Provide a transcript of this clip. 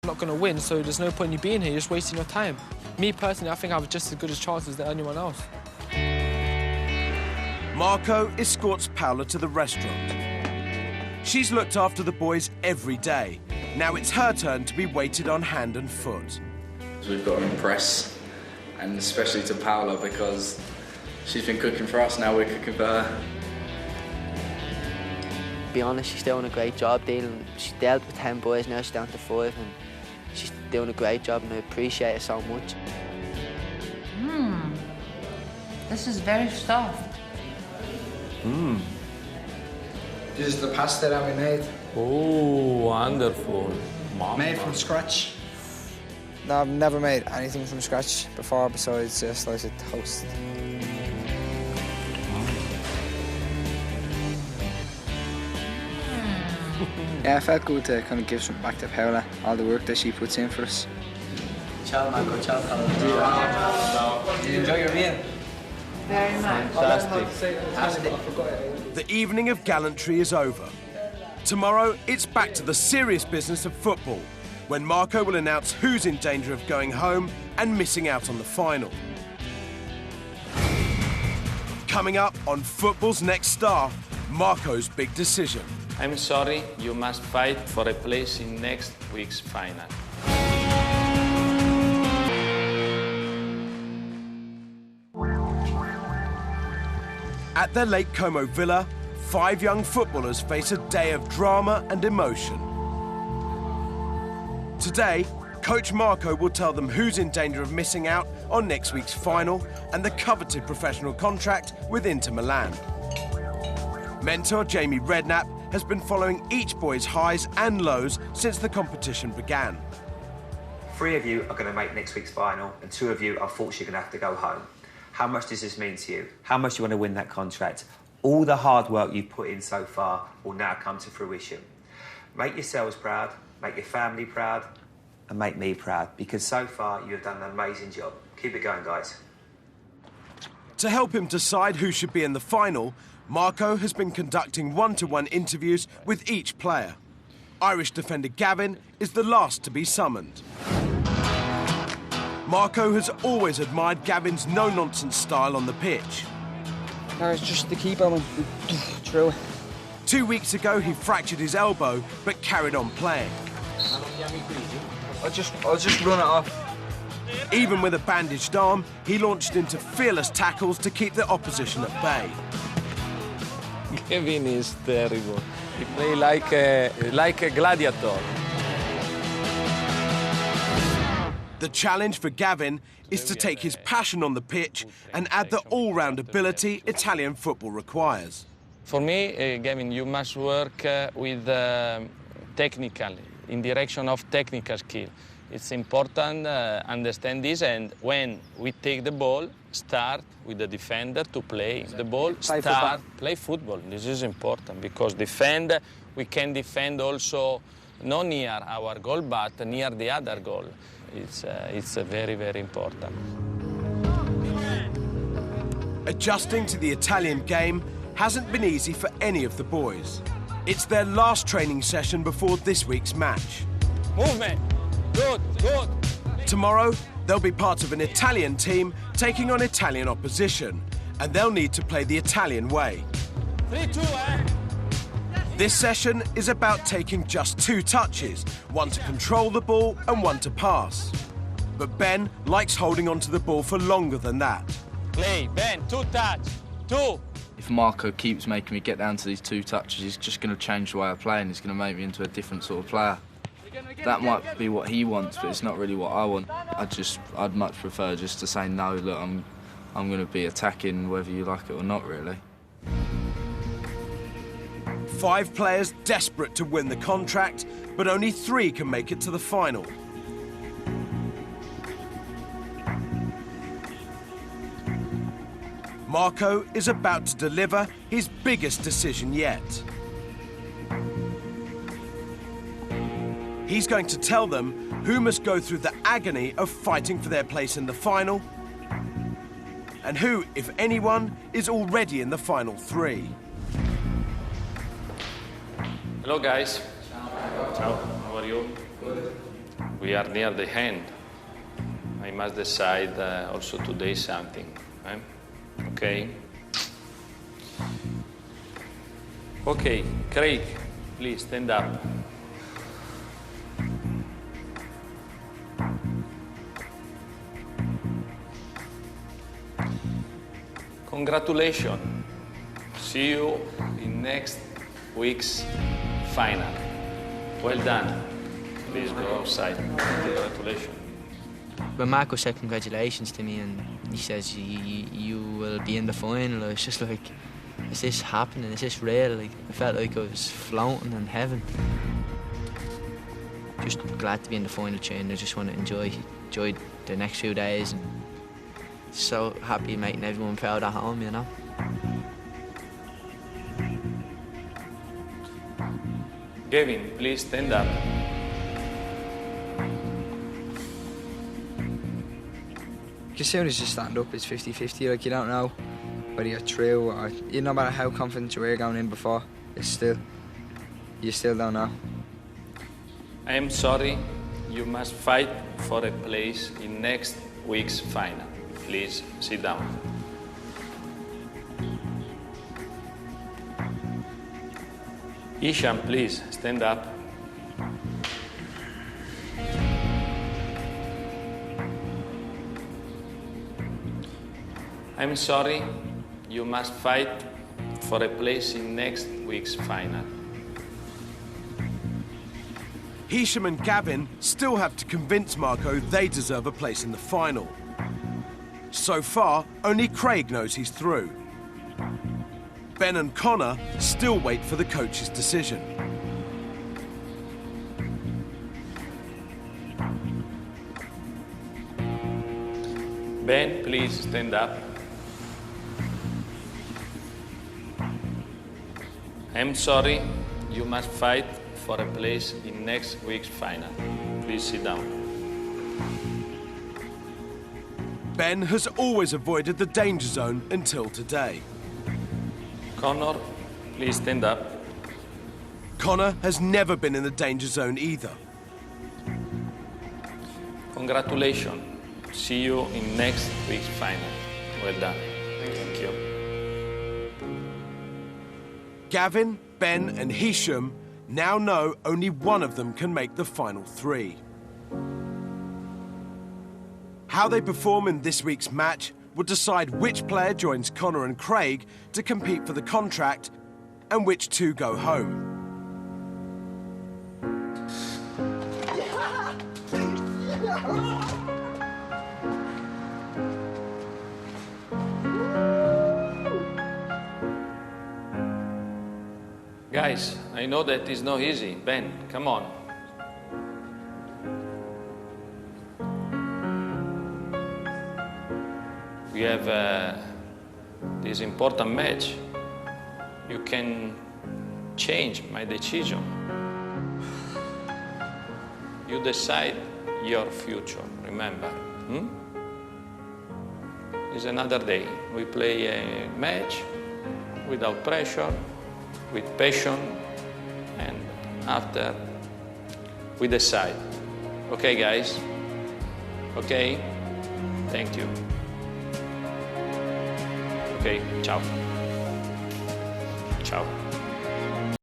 not going to win, so there's no point in you being here. You're just wasting your time. Me, personally, I think I have just as good a chance as anyone else. Marco escorts Paula to the restaurant. She's looked after the boys every day. Now it's her turn to be waited on hand and foot. We've got to impress, and especially to Paula, because she's been cooking for us, now we're cooking for her. To be honest, she's doing a great job dealing. She dealt with 10 boys, now she's down to 5, and she's doing a great job, and I appreciate it so much. This is very soft. This is the pasta that we made. Oh, wonderful. Mama. Made from scratch. No, I've never made anything from scratch before besides a slice of toast. Yeah, it felt good to kind of give something back to Paula, all the work that she puts in for us. Ciao, Marco. Ciao, Paula. Did you enjoy your meal? Very much. Fantastic. The evening of gallantry is over. Tomorrow, it's back to the serious business of football, when Marco will announce who's in danger of going home and missing out on the final. Coming up on Football's Next Star, Marco's big decision. I'm sorry, you must fight for a place in next week's final. At their Lake Como villa, 5 young footballers face a day of drama and emotion. Today, Coach Marco will tell them who's in danger of missing out on next week's final and the coveted professional contract with Inter Milan. Mentor Jamie Redknapp has been following each boy's highs and lows since the competition began. 3 of you are going to make next week's final, and 2 of you are unfortunately going to have to go home. How much does this mean to you? How much do you want to win that contract? All the hard work you've put in so far will now come to fruition. Make yourselves proud, make your family proud, and make me proud, because so far you have done an amazing job. Keep it going, guys. To help him decide who should be in the final, Marco has been conducting one-to-one interviews with each player. Irish defender Gavin is the last to be summoned. Marco has always admired Gavin's no-nonsense style on the pitch. No, it's just the keeper, man. True. 2 weeks ago, he fractured his elbow, but carried on playing. I'll just run it off. Even with a bandaged arm, he launched into fearless tackles to keep the opposition at bay. Kevin is terrible. He plays like a gladiator. The challenge for Gavin is to take his passion on the pitch and add the all-round ability Italian football requires. For me, Gavin, you must work with technical, in direction of technical skill. It's important understand this, and when we take the ball, start with the defender to play the ball, play football. This is important, because we can defend also not near our goal, but near the other goal. It's very, very important. Adjusting to the Italian game hasn't been easy for any of the boys. It's their last training session before this week's match. Movement. Good, good. Tomorrow, they'll be part of an Italian team taking on Italian opposition, and they'll need to play the Italian way. 3-2, eh? This session is about taking just 2 touches, one to control the ball and one to pass. But Ben likes holding onto the ball for longer than that. Play, Ben, 2 touch, 2. If Marco keeps making me get down to these 2 touches, he's just going to change the way I play, and he's going to make me into a different sort of player. That might be what he wants, but it's not really what I want. I'd much prefer just to say, no, look, I'm going to be attacking whether you like it or not, really. 5 players desperate to win the contract, but only 3 can make it to the final. Marco is about to deliver his biggest decision yet. He's going to tell them who must go through the agony of fighting for their place in the final, and who, if anyone, is already in the final 3. Hello, guys. Ciao. How are you? Good. we are near the end. I must decide also today something. Okay? Okay, Craig, please stand up. Congratulations. See you in next week's final. Well done. Please go outside. Congratulations. When Marco said congratulations to me and he says you will be in the final, I was just like, is this happening? Is this real? Like, I felt like I was floating in heaven. Just glad to be in the final chain. I just want to enjoy the next few days and so happy making everyone proud at home, you know. Gavin, please stand up. As soon as you stand up, it's 50-50. Like, you don't know whether you're through or no matter how confident you were going in before, you still don't know. I am sorry. You must fight for a place in next week's final. Please sit down. Isham, please stand up. I'm sorry, you must fight for a place in next week's final. Hisham and Gavin still have to convince Marco they deserve a place in the final. So far, only Craig knows he's through. Ben and Connor still wait for the coach's decision. Ben, please stand up. I'm sorry, you must fight for a place in next week's final. Please sit down. Ben has always avoided the danger zone until today. Connor, please stand up. Connor has never been in the danger zone either. Congratulations. See you in next week's final. Well done. Thank you. Gavin, Ben and Hisham now know only one of them can make the final three. How they perform in this week's match will decide which player joins Connor and Craig to compete for the contract and which two go home. Guys, I know that it's not easy. Ben, come on. We have this important match. You can change my decision. You decide your future, remember. It's another day. We play a match without pressure, with passion, and after we decide. Okay, guys? Okay? Thank you. Okay, ciao. Ciao.